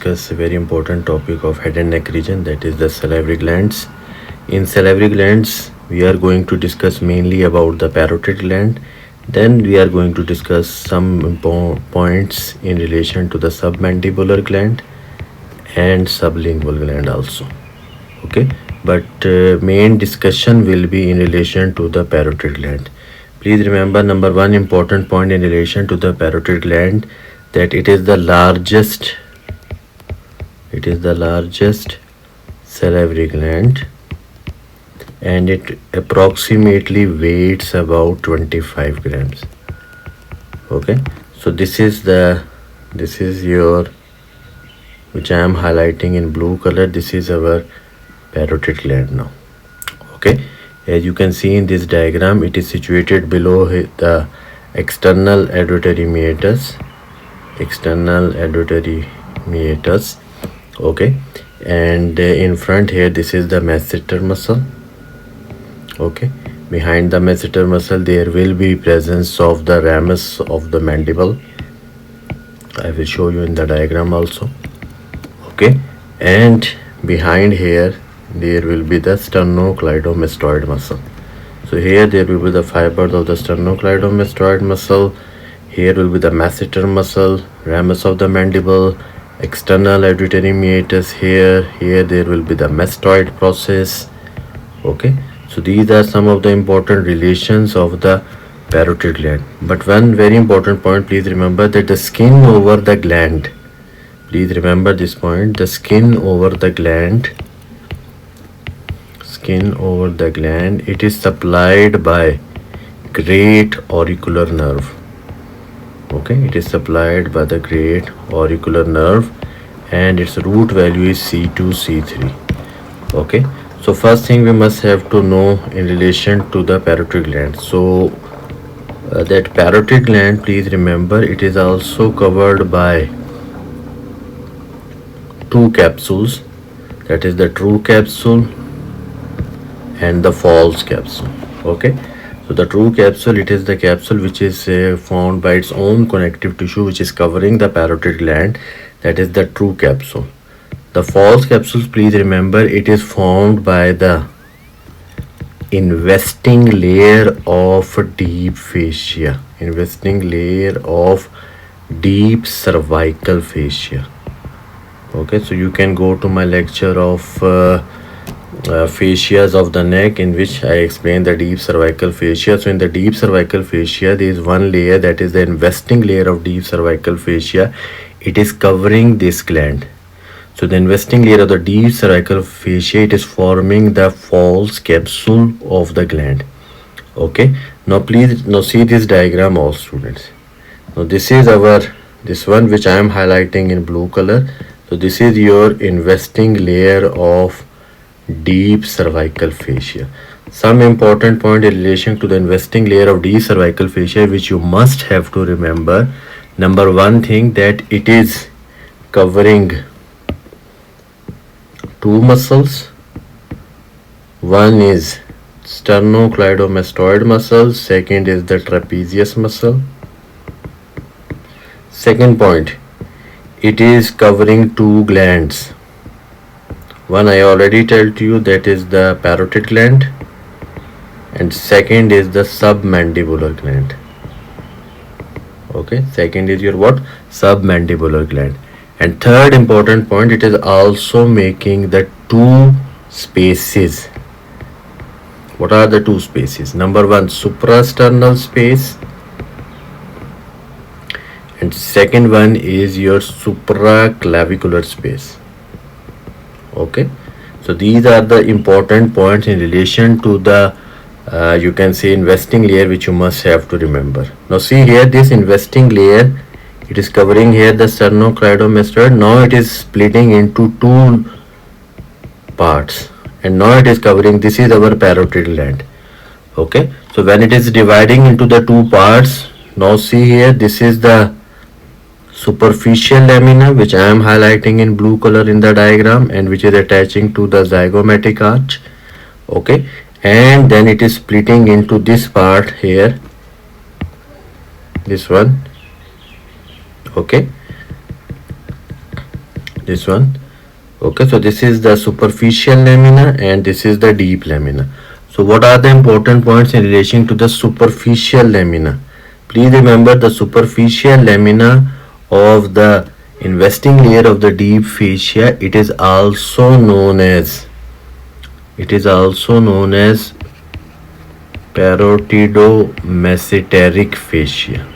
discuss a very important topic of head and neck region, that is the salivary glands. In salivary glands, we are going to discuss mainly about the parotid gland. Then we are going to discuss some points in relation to the submandibular gland and sublingual gland also. Okay, but main discussion will be in relation to the parotid gland. Please remember, number one important point in relation to the parotid gland, that it is the largest salivary gland, and it approximately weighs about 25 grams. Okay, so this is your, which I am highlighting in blue color, this is our parotid gland now. Okay, as you can see in this diagram, it is situated below the external auditory meatus. Okay, and in front here, this is the masseter muscle. Okay, behind the masseter muscle there will be presence of the ramus of the mandible. I will show you in the diagram also. Okay, and behind here there will be the sternocleidomastoid muscle. So here there will be the fibers of the sternocleidomastoid muscle. Here will be the masseter muscle, ramus of the mandible, external auditory meatus. Here there will be the mastoid process. Okay, so these are some of the important relations of the parotid gland. But one very important point, please remember that the skin over the gland, please remember this point, the skin over the gland, it is supplied by great auricular nerve. Okay, it is supplied by the great auricular nerve, and its root value is C2, C3. Okay, so first thing we must have to know in relation to the parotid gland. So that parotid gland, please remember, it is also covered by two capsules, that is the true capsule and the false capsule. Okay, so the true capsule, it is the capsule which is formed by its own connective tissue which is covering the parotid gland, that is the true capsule. The false capsules, please remember, it is formed by the investing layer of deep fascia, deep cervical fascia. Okay, so you can go to my lecture of fascias of the neck, in which I explain the deep cervical fascia. So in the deep cervical fascia there is one layer, that is the investing layer of deep cervical fascia. It is covering this gland. So the investing layer of the deep cervical fascia, it is forming the false capsule of the gland. Okay, now please see this diagram, all students. Now this one which I am highlighting in blue color. So this is your investing layer of deep cervical fascia. Some important point in relation to the investing layer of deep cervical fascia which you must have to remember. Number one thing, that it is covering two muscles. One is sternocleidomastoid muscle, second is the trapezius muscle. Second point, it is covering two glands. One I already told you, that is the parotid gland, and second is the submandibular gland. Okay, second is your what? Submandibular gland. And third important point, it is also making the two spaces. What are the two spaces? Number one, suprasternal space, and second one is your supraclavicular space. Okay, so these are the important points in relation to the you can say investing layer which you must have to remember. Now see here, this investing layer, it is covering here the sternocleidomastoid. Now it is splitting into two parts, and now it is covering, this is our parotid gland. Okay, so when it is dividing into the two parts, now see here, this is the superficial lamina which I am highlighting in blue color in the diagram, and which is attaching to the zygomatic arch. Okay, and then it is splitting into this part here, this one. Okay, this one. Okay, so this is the superficial lamina and this is the deep lamina. So what are the important points in relation to the superficial lamina? Please remember, the superficial lamina of the investing layer of the deep fascia, it is also known as parotidomesenteric fascia.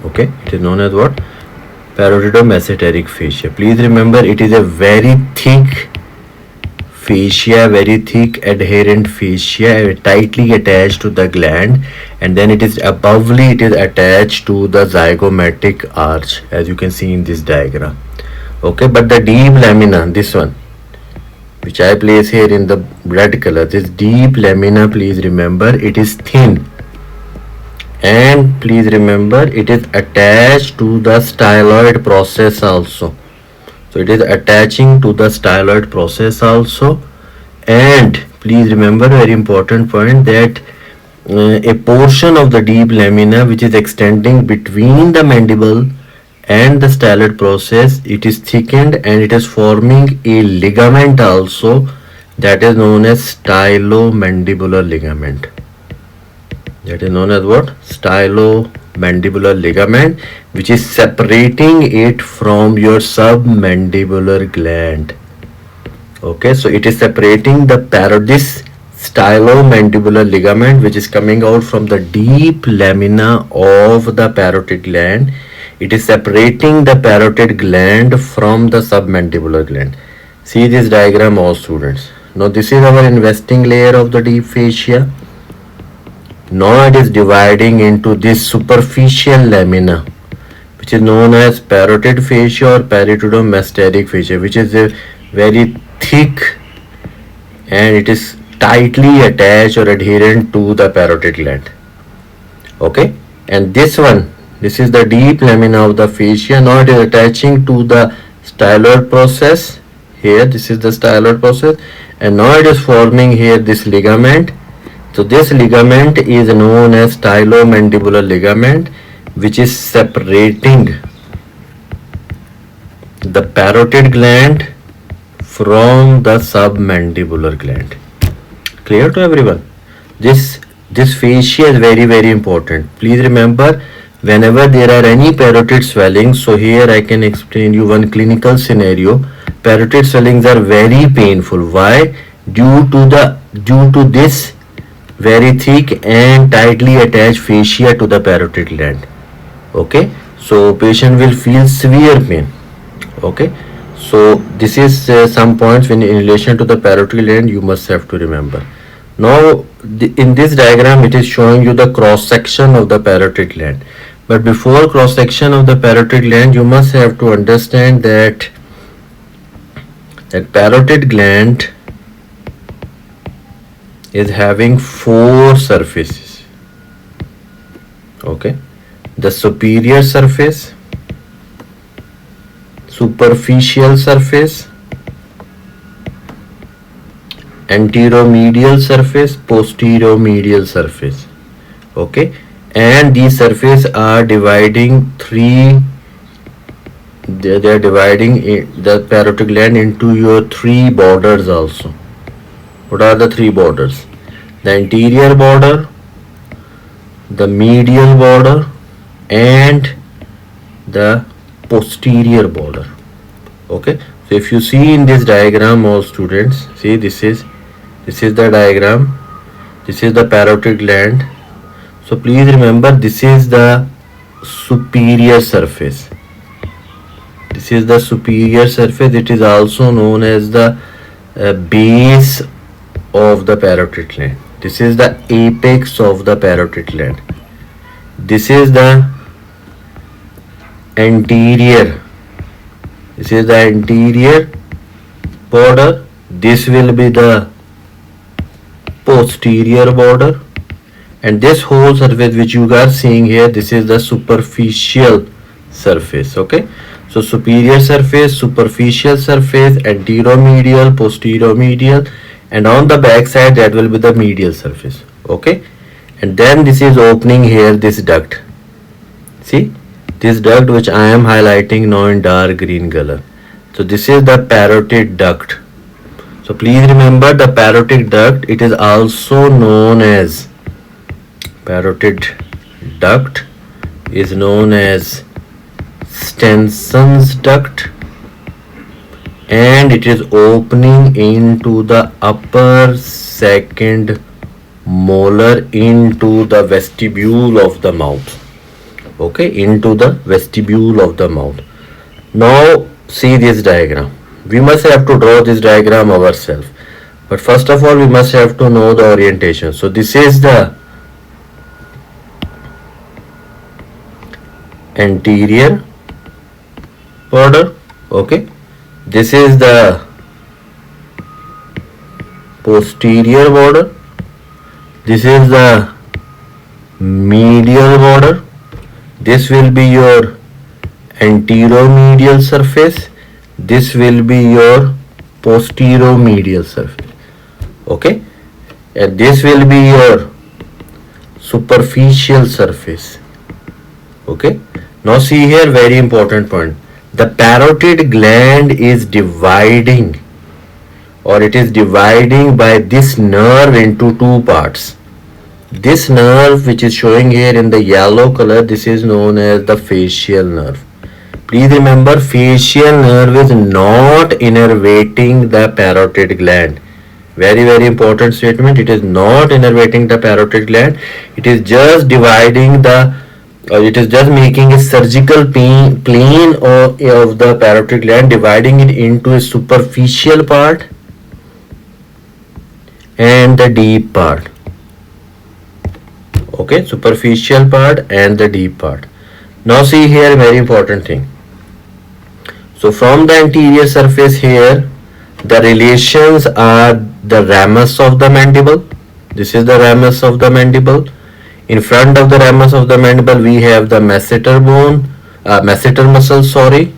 Okay, it is known as what? Parotidomesenteric fascia. Please remember, it is a very thick fascia, very thick adherent fascia, tightly attached to the gland, and then it is attached to the zygomatic arch, as you can see in this diagram. Okay, but the deep lamina, this one, which I place here in the red color, this deep lamina, please remember, it is thin, and please remember, it is attached to the styloid process also. So it is attaching to the styloid process also. And please remember, very important point, that a portion of the deep lamina which is extending between the mandible and the styloid process, it is thickened and it is forming a ligament also, that is known as stylomandibular ligament. That is known as what? Stylomandibular ligament, which is separating it from your submandibular gland. Okay, so it is separating this stylomandibular ligament, which is coming out from the deep lamina of the parotid gland. It is separating the parotid gland from the submandibular gland. See this diagram, all students. Now this is our investing layer of the deep fascia. Now it is dividing into this superficial lamina, which is known as parotid fascia or parotidomesenteric fascia, which is a very thick and it is tightly attached or adherent to the parotid gland. Okay, and this one, this is the deep lamina of the fascia. Now it is attaching to the styloid process. Here, this is the styloid process, and now it is forming here this ligament. So this ligament is known as stylomandibular ligament, which is separating the parotid gland from the submandibular gland. Clear to everyone? This fascia is very important. Please remember, whenever there are any parotid swellings, so here I can explain you one clinical scenario. Parotid swellings are very painful. Why? Due to this very thick and tightly attached fascia to the parotid gland. Okay, so patient will feel severe pain. Okay, so this is some points in relation to the parotid gland you must have to remember. Now in this diagram it is showing you the cross section of the parotid gland, but before cross section of the parotid gland, you must have to understand that parotid gland is having four surfaces. Okay, the superior surface, superficial surface, anteromedial surface, posteromedial surface. Okay, and these surfaces are dividing they are dividing the parotid gland into your three borders also. What are the three borders? The anterior border, the medial border, and the posterior border. Okay, so if you see in this diagram, all students, see this is the diagram. This is the parotid gland. So please remember, this is the superior surface. This is the superior surface. It is also known as the base of the parotid gland. This is the apex of the parotid gland. This is the anterior. This is the anterior border. This will be the posterior border, and this whole surface which you are seeing here, this is the superficial surface. Okay, so superior surface, superficial surface, anteromedial, posteromedial, and on the back side that will be the medial surface. Okay, and then this is opening here, this duct. See, this duct which I am highlighting now in dark green color. So this is the parotid duct. So please remember the parotid duct, it is also known as parotid duct is known as Stenson's duct, and it is opening into the upper second molar into the vestibule of the mouth. Okay, into the vestibule of the mouth. Now see this diagram. We must have to draw this diagram ourselves, but first of all we must have to know the orientation. So this is the anterior border. Okay, this is the posterior border, this is the medial border, this will be your anteromedial surface, this will be your posteromedial surface. Okay, and this will be your superficial surface. Okay, now see here, very important point. The parotid gland is dividing, or it is dividing by this nerve into two parts. This nerve which is showing here in the yellow color, this is known as the facial nerve. Please remember, facial nerve is not innervating the parotid gland. Very important statement. It is not innervating the parotid gland. It is just dividing the, or it is just making a surgical plane of the parotid gland, dividing it into a superficial part and the deep part. Okay, superficial part and the deep part. Now see here, very important thing. So from the anterior surface here, the relations are the ramus of the mandible. This is the ramus of the mandible. In front of the ramus of the mandible we have the masseter muscle, sorry,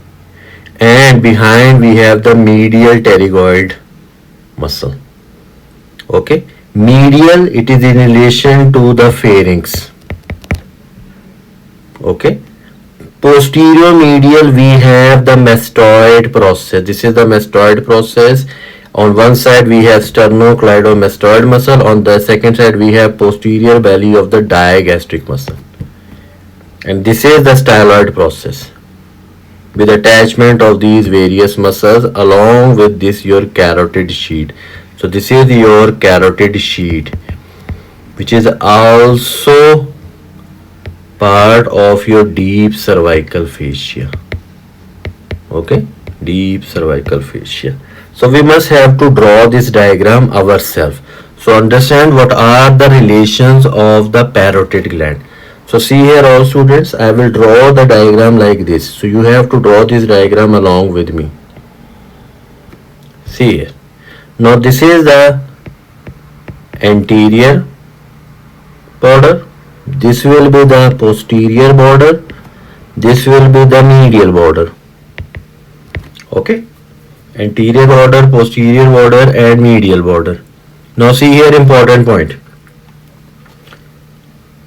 and behind we have the medial pterygoid muscle. Okay, medial, it is in relation to the pharynx. Okay, posterior medial we have the mastoid process. This is the mastoid process. On one side we have sternocleidomastoid muscle, on the second side we have posterior belly of the digastric muscle, and this is the styloid process with attachment of these various muscles along with this your carotid sheet. So this is your carotid sheet, which is also part of your deep cervical fascia. Okay, deep cervical fascia. So we must have to draw this diagram ourselves. So understand what are the relations of the parotid gland. So see here all students, I will draw the diagram like this. So you have to draw this diagram along with me. See here. Now this is the anterior border. This will be the posterior border. This will be the medial border. Okay, anterior border, posterior border and medial border. Now see here, important point.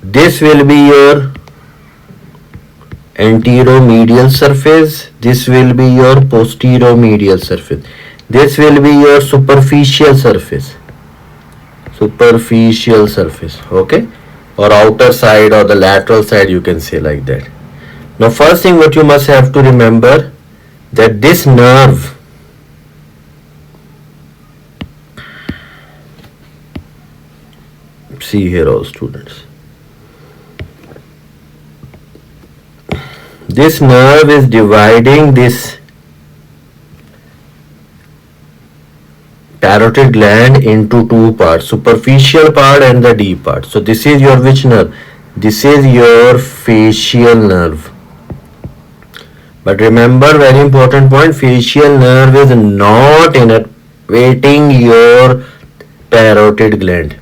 This will be your anteromedial surface, this will be your posteromedial surface, this will be your superficial surface, okay, or outer side or the lateral side, you can say like that. Now first thing what you must have to remember, that this nerve see here all students, this nerve is dividing this parotid gland into two parts, superficial part and the deep part. So this is your which nerve? This is your facial nerve. But remember, very important point, facial nerve is not innervating your parotid gland.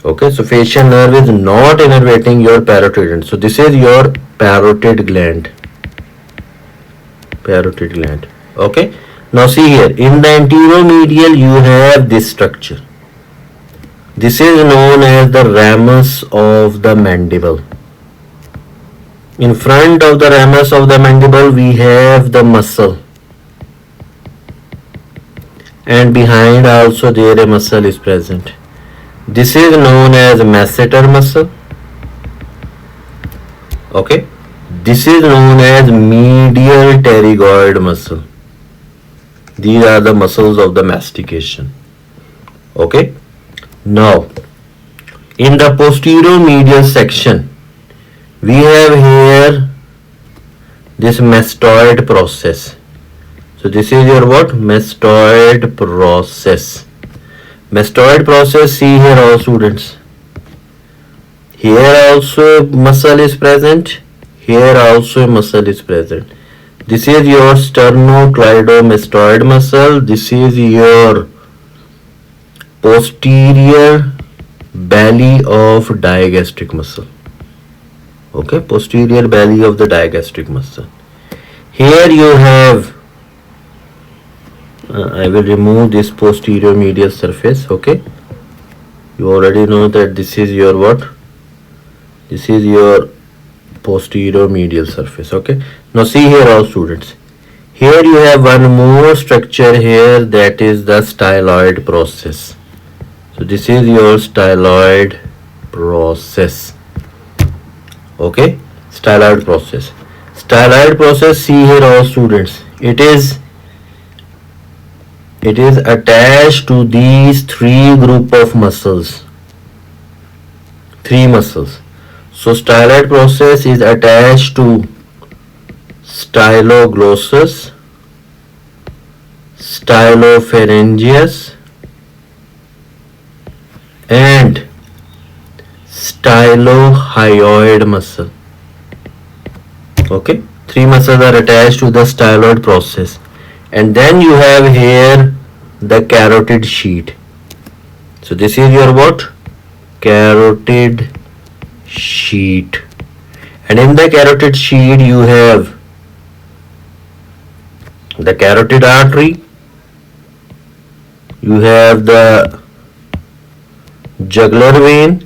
Okay, so facial nerve is not innervating your parotid gland. So this is your parotid gland. Okay, now see here, in the anteromedial you have this structure. This is known as the ramus of the mandible. In front of the ramus of the mandible we have the muscle, and behind also there a muscle is present. This is known as masseter muscle. Okay, this is known as medial pterygoid muscle. These are the muscles of the mastication. Okay, now in the posterior medial section we have here this mastoid process. So this is your what? Mastoid process. Mastoid process, see here all students. Here also muscle is present. Here also muscle is present. This is your sternocleidomastoid muscle. This is your posterior belly of digastric muscle. Okay, posterior belly of the digastric muscle. Here you have I will remove this posterior medial surface. Okay, you already know that this is your what? This is your posterior medial surface. Okay, now see here all students. Here you have one more structure here, that is the styloid process. So this is your styloid process. Okay, styloid process. Styloid process, see here all students. It is attached to these three group of muscles. Three muscles. So styloid process is attached to styloglossus, stylopharyngeus, and stylohyoid muscle. Okay, three muscles are attached to the styloid process. And then you have here the carotid sheet. So this is your what? Carotid sheet. And in the carotid sheet you have the carotid artery, you have the jugular vein,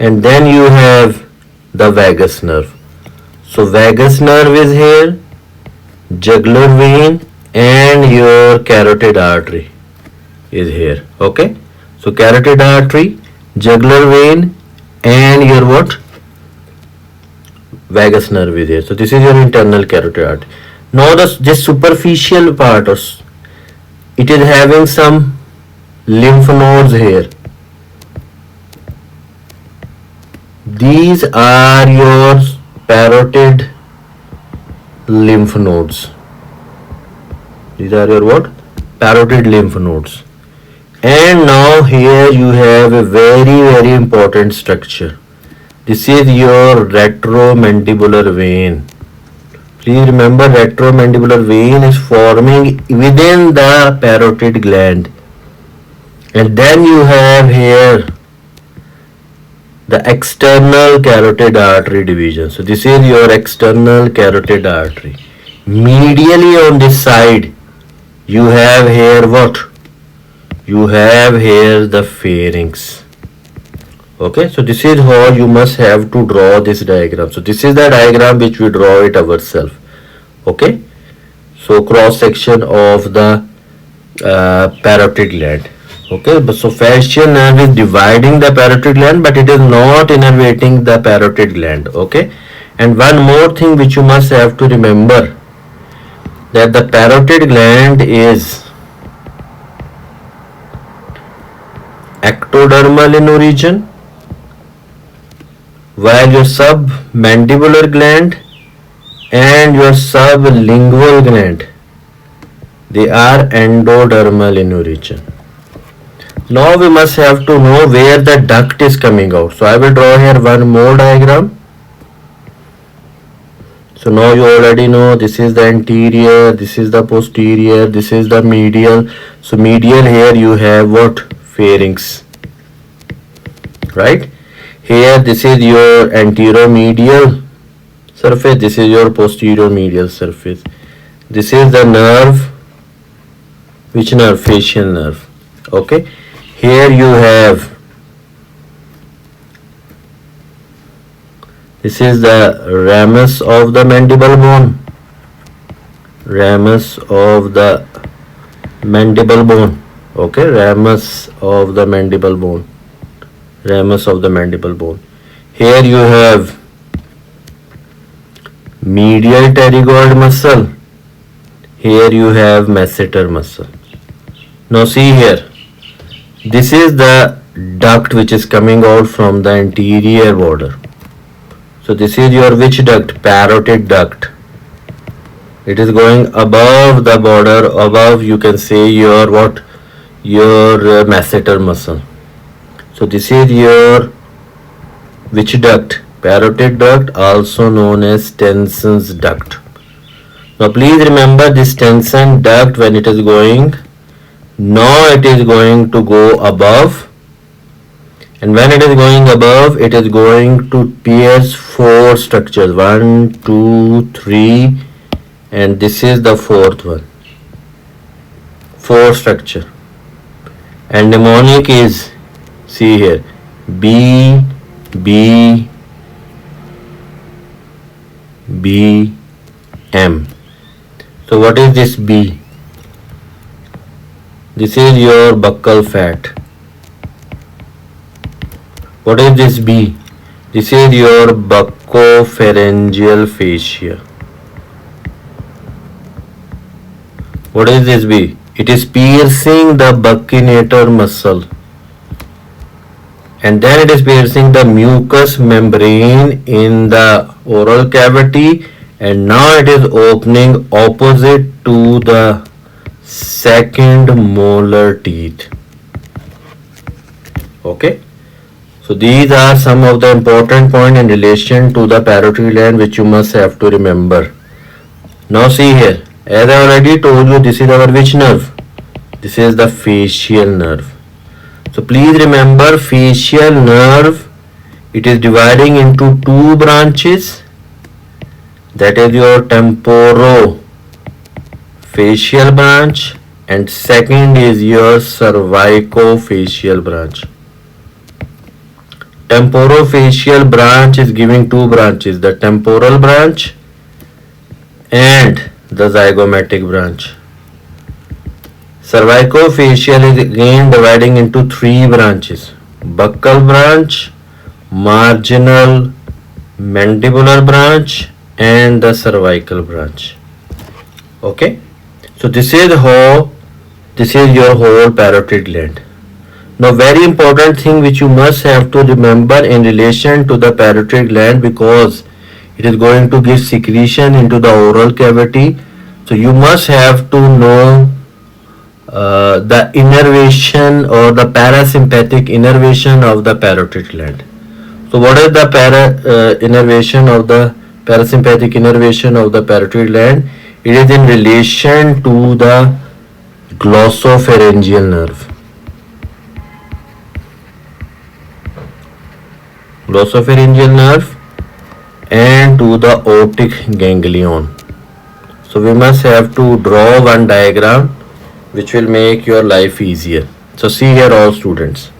and then you have the vagus nerve. So vagus nerve is here, jugular vein, and your carotid artery is here. Okay, so carotid artery, jugular vein, and your what? Vagus nerve is here. So this is your internal carotid artery. Now this superficial part, it is having some lymph nodes here. These are your parotid lymph nodes. These are your what? Parotid lymph nodes. And now here you have a very important structure. This is your retromandibular vein. Please remember, retromandibular vein is forming within the parotid gland. And then you have here the external carotid artery division. So this is your external carotid artery. Medially on this side you have here what? You have here the pharynx. Okay, so this is how you must have to draw this diagram. So this is the diagram which we draw it ourselves. Okay, so cross section of the parotid gland. Okay, but so facial nerve is dividing the parotid gland, but it is not innervating the parotid gland. Okay, and one more thing which you must have to remember, that the parotid gland is ectodermal in origin, while your submandibular gland and your sublingual gland, they are endodermal in origin. Now we must have to know where the duct is coming out. So I will draw here one more diagram. So now you already know this is the anterior, this is the posterior, this is the medial. So medial here you have what? Pharynx. Right? Here this is your anteromedial surface, this is your posterior medial surface. This is the nerve. Which nerve? Facial nerve. Okay. Here you have This is the ramus of the mandible bone. Ramus of the mandible bone. Okay, ramus of the mandible bone. Ramus of the mandible bone. Here you have medial pterygoid muscle. Here you have masseter muscle. Now see here. This is the duct which is coming out from the anterior border. So this is your which duct? Parotid duct. It is going above the border, above you can say your what? Your masseter muscle. So this is your which duct? Parotid duct, also known as Stenson's duct. Now please remember this Stenson duct, when it is going, now it is going to go above, and when it is going above, it is going to pierce 4 structures, 1, 2, 3, and this is the 4th one. 4 structure. And mnemonic is, see here, B, B, B, M. So what is this B? This is your buccal fat. What is this B? This is your buccopharyngeal fascia. What is this B? It is piercing the buccinator muscle. And then it is piercing the mucous membrane in the oral cavity, and now it is opening opposite to the second molar teeth. Okay, so these are some of the important points in relation to the parotid gland which you must have to remember. Now see here, as I already told you, this is our which nerve? This is the facial nerve. So please remember, facial nerve, it is dividing into 2 branches. That is your temporofacial branch, and second is your cervicofacial branch. Temporofacial branch is giving 2 branches, the temporal branch and the zygomatic branch. Cervicofacial is again dividing into 3 branches, buccal branch, marginal mandibular branch, and the cervical branch. Okay, so this is your whole parotid gland. Now very important thing which you must have to remember in relation to the parotid gland, because it is going to give secretion into the oral cavity, so you must have to know the innervation or the parasympathetic innervation of the parotid gland. So what is the parasympathetic innervation of the parotid gland? It is in relation to the glossopharyngeal nerve. Glossopharyngeal nerve and to the otic ganglion. So we must have to draw one diagram which will make your life easier. So see here all students,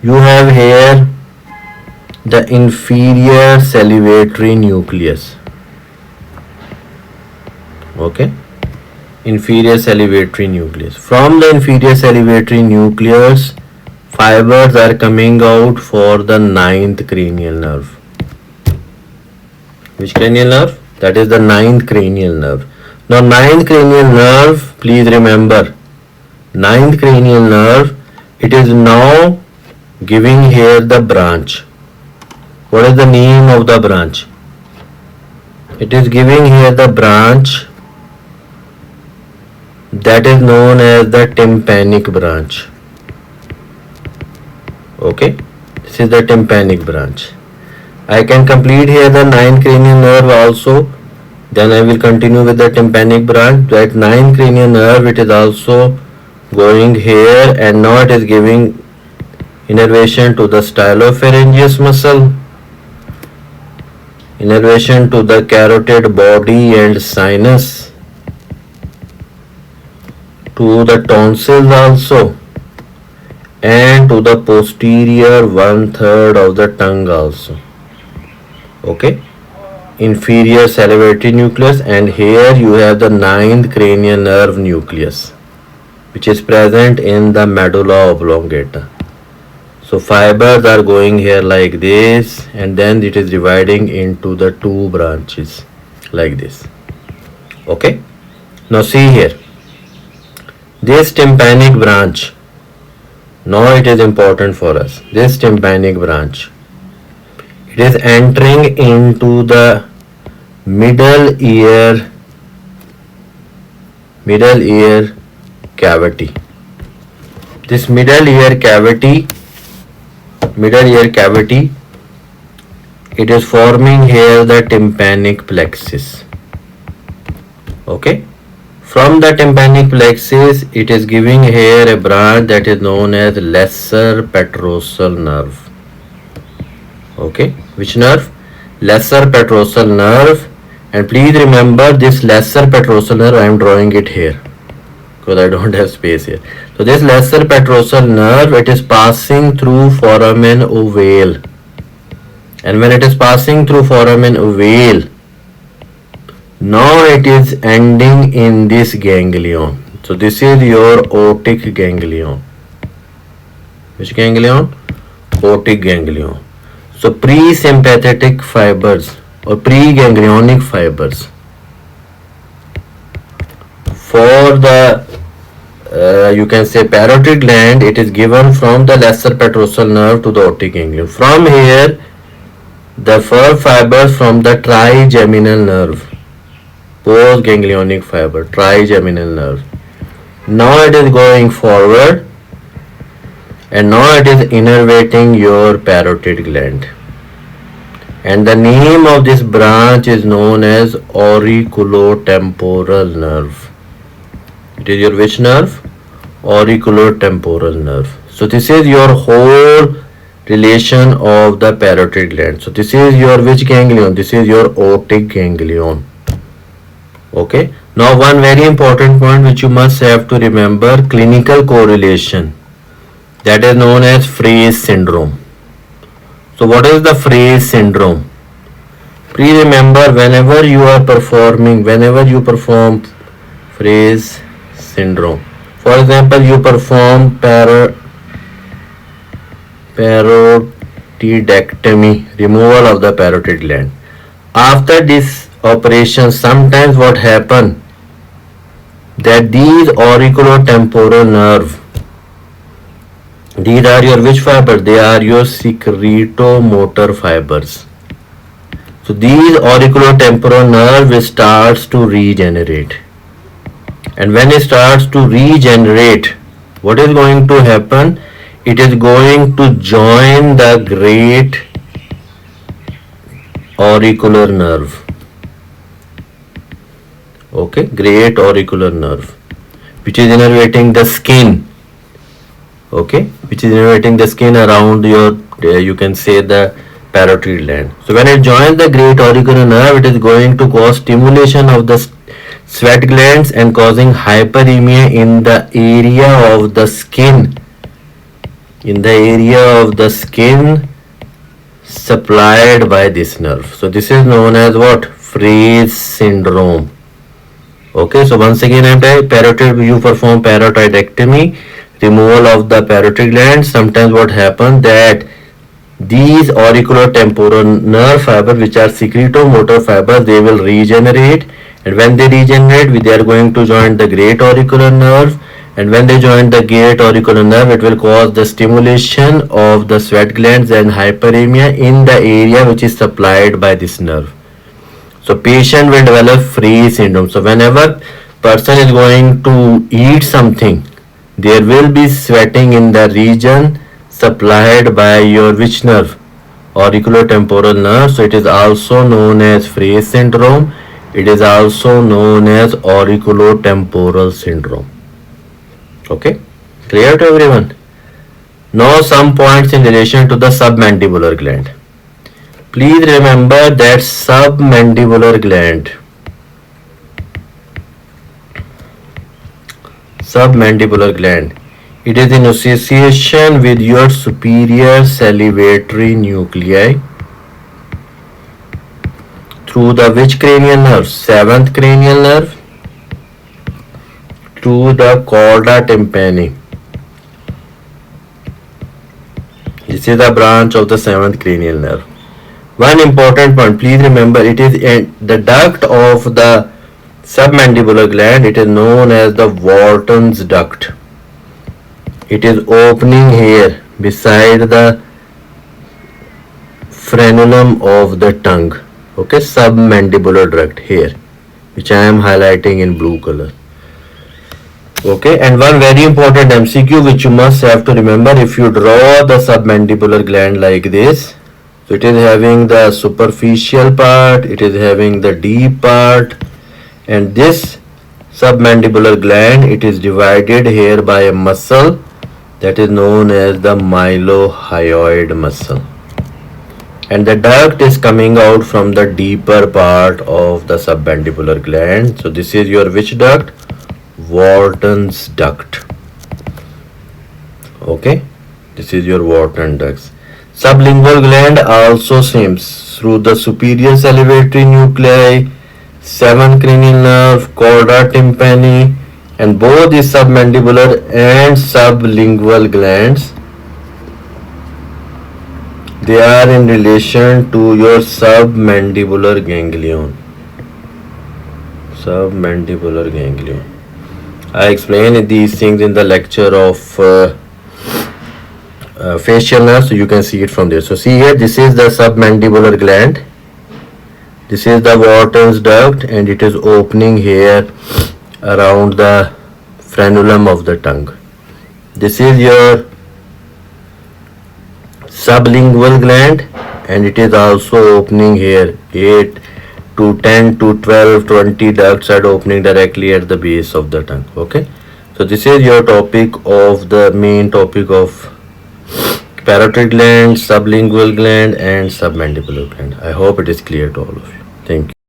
you have here the inferior salivatory nucleus. Okay, inferior salivatory nucleus. From the inferior salivatory nucleus, fibers are coming out for the 9th cranial nerve. Which cranial nerve? That is the 9th cranial nerve. Now 9th cranial nerve, please remember, 9th cranial nerve, it is now giving here the branch. What is the name of the branch? It is giving here the branch that is known as the tympanic branch. Okay, this is the tympanic branch. I can complete here the 9th cranial nerve also, then I will continue with the tympanic branch. That 9th cranial nerve, it is also going here, and now it is giving innervation to the stylopharyngeus muscle, innervation to the carotid body and sinus, to the tonsils also, and to the posterior 1/3 of the tongue also. Okay, inferior salivary nucleus, and here you have the ninth cranial nerve nucleus, which is present in the medulla oblongata. So fibers are going here like this, and then it is dividing into the two branches like this. Okay, now see here, this tympanic branch, now it is important for us, this tympanic branch, it is entering into the middle ear cavity. This middle ear cavity, it is forming here the tympanic plexus. Okay, from the tympanic plexus it is giving here a branch that is known as lesser petrosal nerve. Okay, which nerve? Lesser petrosal nerve. And please remember, this lesser petrosal nerve, I am drawing it here because I don't have space here. So this lesser petrosal nerve, it is passing through foramen ovale, and when it is passing through foramen ovale, now it is ending in this ganglion. So this is your otic ganglion. Which ganglion? Otic ganglion. So pre-sympathetic fibers or preganglionic fibers for the you can say parotid gland, it is given from the lesser petrosal nerve to the otic ganglion. From here, the fur fibers from the trigeminal nerve, postganglionic fiber, trigeminal nerve. Now it is going forward, and now it is innervating your parotid gland. And the name of this branch is known as auriculotemporal nerve. It is your which nerve? Auriculotemporal nerve. So this is your whole relation of the parotid gland. So this is your which ganglion? This is your otic ganglion. Okay. Now one very important point which you must have to remember, clinical correlation, that is known as Fraze syndrome. So what is the Fraze syndrome? Please remember, whenever you perform Fraze syndrome, for example, you perform parotidectomy, removal of the parotid gland. After this operation, sometimes what happen, that these auriculotemporal nerve, these are your which fibers? They are your secretomotor fibers. So these auriculotemporal nerve starts to regenerate. And when it starts to regenerate, what is going to happen? It is going to join the great auricular nerve. Okay, great auricular nerve, which is innervating the skin. Okay, which is innervating the skin around your, you can say, the parotid gland. So when it joins the great auricular nerve, it is going to cause stimulation of the sweat glands and causing hyperemia in the area of the skin. Supplied by this nerve. So this is known as what? Fraze syndrome. Okay, so once again, you perform parotidectomy, removal of the parotid gland. Sometimes what happens, that these auriculotemporal nerve fibers, which are secretomotor fibers, they will regenerate, and when they regenerate, they are going to join the great auricular nerve, and when they join the great auricular nerve, it will cause the stimulation of the sweat glands and hyperemia in the area which is supplied by this nerve. So patient will develop Fraze syndrome. So whenever person is going to eat something, there will be sweating in the region supplied by your which nerve? Auriculotemporal nerve. So it is also known as Fraze syndrome. It is also known as auriculotemporal syndrome. Okay, clear to everyone? Now some points in relation to the submandibular gland. Please remember that submandibular gland, it is in association with your superior salivatory nuclei, Through the which cranial nerve? Seventh cranial nerve. Through the chorda tympani. This is a branch of the seventh cranial nerve. One important point, please remember, it is the duct of the submandibular gland. It is known as the Wharton's duct. It is opening here beside the frenulum of the tongue. Okay, submandibular duct here, which I am highlighting in blue color. Okay, and one very important MCQ which you must have to remember, if you draw the submandibular gland like this, so it is having the superficial part, it is having the deep part, and this submandibular gland, it is divided here by a muscle that is known as the mylohyoid muscle, and the duct is coming out from the deeper part of the submandibular gland. So this is your which duct? Wharton's duct. Okay, this is your Wharton ducts. Sublingual gland also same, through the superior salivatory nuclei, seventh cranial nerve, chorda tympani, and both the submandibular and sublingual glands, they are in relation to your submandibular ganglion. Submandibular ganglion. I explained these things in the lecture of facial nerve, so you can see it from there. So see here, this is the submandibular gland, this is the Wharton's duct, and it is opening here around the frenulum of the tongue. This is your sublingual gland, and it is also opening here. 8 to 10 to 12, 20 ducts are opening directly at the base of the tongue. Okay, so this is your topic of the main topic of parotid gland, sublingual gland, and submandibular gland. I hope it is clear to all of you. Thank you.